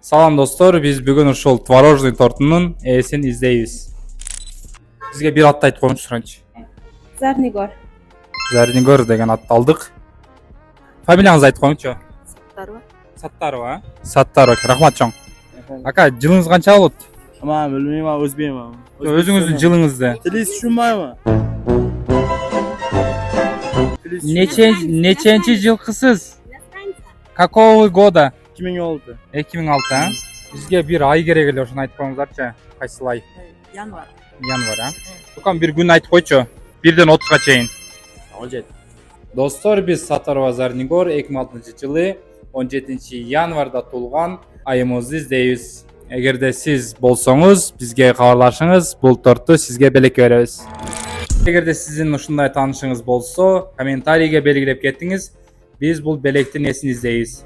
Салам достор, биз бүгүн ушул творожный тортунун ээсин издейбиз. Бизге бир атты айтып коюңузчу суранчы. Зарнигор. Зарнигор деген атты алдык. Фамилияңызды айтып коюңчу. Саттарова. Саттарова. Саттарова. Рахмат чоң. Ака, жылыңыз канча болот? Ama bilmeyeyim ama özbeyim ama. Өзүңүздүн жылыңызды. Tili düşünmüyor mu? Неченчи жылкысыз? Какого года? 2000 oldu. 2006, а? Бизге бир ай керек эле, ошону айтып коюңуздарчы. Кайсыл ай? Январ. Январь, а? Тукам бир күн айтып койчу. 1ден 30га чейин. Olacak. Достор, биз Саттарова Зарнигор 2006-жылы 17-январда туулган айымызды издейбиз. Эгерде сиз болсоңуз, бизге кабарлашыңыз, бул торту сизге белекке беребиз. Эгерде сиздин ушундай таанышыңыз болсо, комментарийге белгилеп кетиңиз. Биз бул белектин эсин издейбиз.